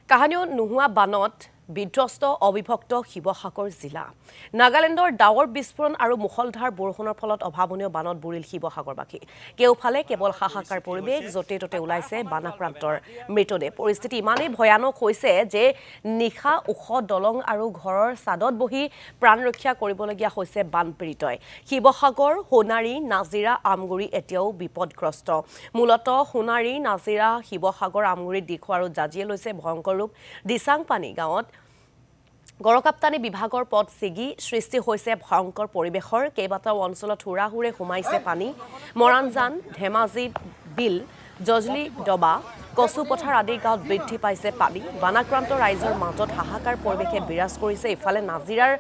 কাহানিও নোহোৱা বানত বিধ্বস্ত অবিভক্ত শিৱসাগৰ জিলা নাগালেণ্ডৰ ডাৱৰ বিস্ফোৰণ আৰু মুখলধাৰ বৰষুণৰ ফলত অভাৱনীয় বানত বুৰিল শিৱসাগৰবাসী কেওফালে কেৱল হাহাকাৰ পৰিৱেশ য'তে ত'তে ওলাইছে বানাক্ৰান্তৰ মৃতদেহ পৰিস্থিতি ইমানেই ভয়ানক হৈছে যে নিশা ওখ দলং আৰু ঘৰৰ ছাদত বহি প্ৰাণ ৰক্ষা কৰিবলগীয়া হৈছে বানপীড়িতই শিৱসাগৰ সোণাৰী নাজিৰা আমগুৰি এতিয়াও বিপদগ্ৰস্ত মূলতঃ সোণাৰী নাজিৰা শিৱসাগৰ আমগুৰি দিখো আৰু জাজিয়ে লৈছে ভয়ংকৰ ৰূপ দিচাংপানী গাঁৱত গড়কাপ্তানি বিভাগৰ পথ ছিগি সৃষ্টি হৈছে ভয়ংকৰ পৰিৱেশৰ কেইবাটাও অঞ্চলত হুৰাহুৰে সোমাইছে পানী মৰাণজান ধেমাজি বিল জজলি ডবা কচুপথাৰ আদি গাঁৱত বৃদ্ধি পাইছে পানী বানাক্ৰান্ত ৰাইজৰ মাজত হাহাকাৰ পৰিৱেশে বিৰাজ কৰিছে ইফালে নাজিৰাৰ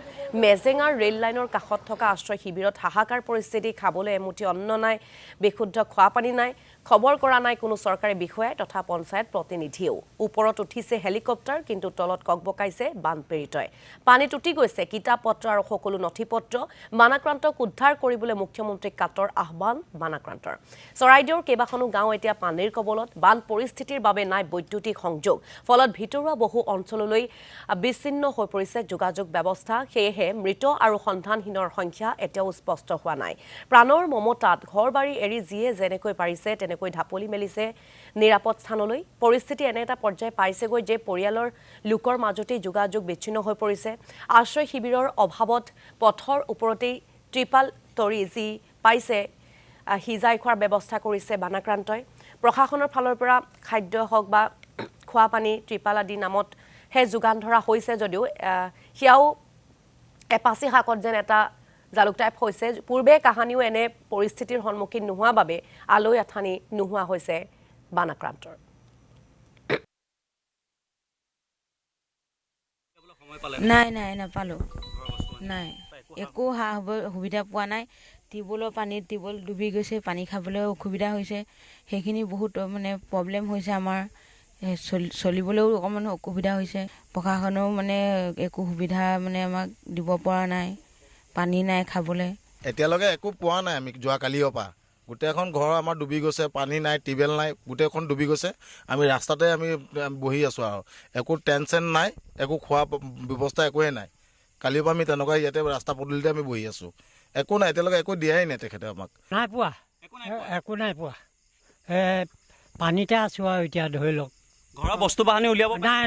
মেজেঙাৰ ৰেল লাইনৰ কাষত থকা আশ্ৰয় শিবিৰত হাহাকাৰ পৰিস্থিতি খাবলৈ এমুঠি অন্ন নাই বিশুদ্ধ খোৱা পানী নাই খবৰ কৰা নাই কোনো চৰকাৰী বিষয়াই তথা পঞ্চায়ত প্ৰতিনিধিও ওপৰত উঠিছে হেলিকপ্টাৰ কিন্তু তলত ককবকাইছে বানপীড়িতই পানীত উঠি গৈছে কিতাপ পত্ৰ আৰু সকলো নথিপত্ৰ বানাক্ৰান্তক উদ্ধাৰ কৰিবলৈ মুখ্যমন্ত্ৰীক কাটৰ আহ্বান বানাক্ৰান্তৰ চৰাইদেউৰ কেইবাখনো গাঁও এতিয়া পানীৰ কবলত বান পৰিস্থিতিৰ বাবে নাই বৈদ্যুতিক সংযোগ ফলত ভিতৰুৱা বহু অঞ্চললৈ বিচ্ছিন্ন হৈ পৰিছে যোগাযোগ ব্যৱস্থা সেয়েহে মৃত আৰু সন্ধানহীনৰ সংখ্যা এতিয়াও স্পষ্ট হোৱা নাই প্ৰাণৰ মমতাত ঘৰবাৰী এৰি যিয়ে যেনেকৈ পাৰিছে তেনেকৈ ঢাপলি মেলিছে নিৰাপদ স্থানলৈ পৰিস্থিতি এনে এটা পৰ্যায় পাইছেগৈ যে পৰিয়ালৰ লোকৰ মাজতেই যোগাযোগ বিচ্ছিন্ন হৈ পৰিছে আশ্ৰয় শিবিৰৰ অভাৱত পথৰ ওপৰতেই ত্ৰিপাল তৰি যি পাইছে হিজাই খোৱাৰ ব্যৱস্থা কৰিছে বানাক্ৰান্তই প্ৰশাসনৰ ফালৰ পৰা খাদ্য হওক বা খোৱা পানী ত্ৰিপাল আদি নামত হে যোগান ধৰা হৈছে যদিও হিয়াও এপাচি শাকত যেন এটা জালুক টাইপ হৈছে পূৰ্বে কাহানিও এনে পৰিস্থিতিৰ সন্মুখীন নোহোৱা বাবে আলৈ আথানি নোহোৱা হৈছে বানাক্ৰান্তৰ নাই নাই নাপালো নাই একো সুবিধা পোৱা নাই টিউবৱেলৰ পানীত টিউবৱেল ডুবি গৈছে পানী খাবলৈ অসুবিধা হৈছে সেইখিনি বহুত মানে প্ৰব্লেম হৈছে আমাৰ চলিবলৈও অকণমান অসুবিধা হৈছে প্ৰশাসনেও মানে একো সুবিধা মানে আমাক দিব পৰা নাই পানী নাই খাবলৈ এতিয়ালৈকে একো পোৱা নাই আমি যোৱাকালিৰ পৰা গোটেইখন ঘৰ আমাৰ ডুবি গৈছে পানী নাই টিউবৱেল নাই গোটেইখন ডুবি গৈছে আমি ৰাস্তাতে আমি বহি আছোঁ আৰু একো টেনশ্যন নাই একো খোৱা ব্যৱস্থা একোৱেই নাই কালিৰ পৰা আমি তেনেকুৱা ইয়াতে ৰাস্তা পদূলিতে আমি বহি আছোঁ একো নাই এতিয়ালৈকে একো দিয়াই নাই তেখেতে আমাক নাই পোৱা একো নাই পোৱা পানীতে আছোঁ আৰু এতিয়া ধৰি লওক ঘৰৰ বস্তু বাহানি উলিয়াব নাই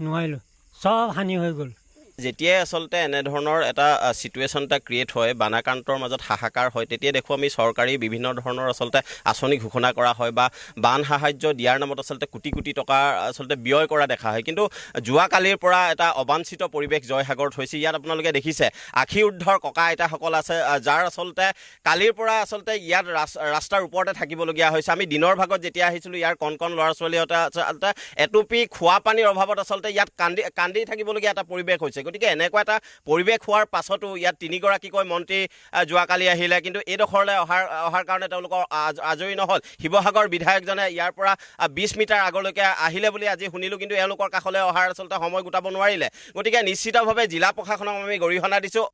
নোৱাৰিলোঁ চব হানি হৈ গ'ল যেতিয়াই আচলতে এনেধৰণৰ এটা চিটুৱেশ্যন এটা ক্ৰিয়েট হয় বানাক্ৰান্তৰ মাজত হাহাকাৰ হয় তেতিয়া দেখোঁ আমি চৰকাৰী বিভিন্ন ধৰণৰ আচলতে আঁচনি ঘোষণা কৰা হয় বা বান সাহায্য দিয়াৰ নামত আচলতে কোটি কোটি টকা আচলতে ব্যয় কৰা দেখা হয় কিন্তু যোৱাকালিৰ পৰা এটা অবাঞ্ছিত পৰিৱেশ জয়সাগৰত হৈছে ইয়াত আপোনালোকে দেখিছে আশী ঊৰ্ধৰ ককা আইতাসকল আছে যাৰ আচলতে কালিৰ পৰা আচলতে ইয়াত ৰাস্তাৰ ওপৰতে থাকিবলগীয়া হৈছে আমি দিনৰ ভাগত যেতিয়া আহিছিলোঁ ইয়াৰ কণ কণ ল'ৰা ছোৱালীহঁতে আচলতে এটুপি খোৱা পানীৰ অভাৱত আচলতে ইয়াত কান্দি থাকিবলগীয়া এটা পৰিৱেশ হৈছে গতিকে এনেকুৱা এটা পৰিৱেশ হোৱাৰ পাছতো ইয়াত তিনিগৰাকীকৈ মন্ত্ৰী যোৱাকালি আহিলে কিন্তু এইডোখৰলৈ অহাৰ কাৰণে তেওঁলোকৰ আজৰি নহ'ল শিৱসাগৰ বিধায়কজনে ইয়াৰ পৰা 20 মিটাৰ আগলৈকে আহিলে বুলি আজি শুনিলোঁ কিন্তু এওঁলোকৰ কাষলৈ অহাৰ আচলতে সময় গোটাব নোৱাৰিলে গতিকে নিশ্চিতভাৱে জিলা প্ৰশাসনক আমি গৰিহণা দিছোঁ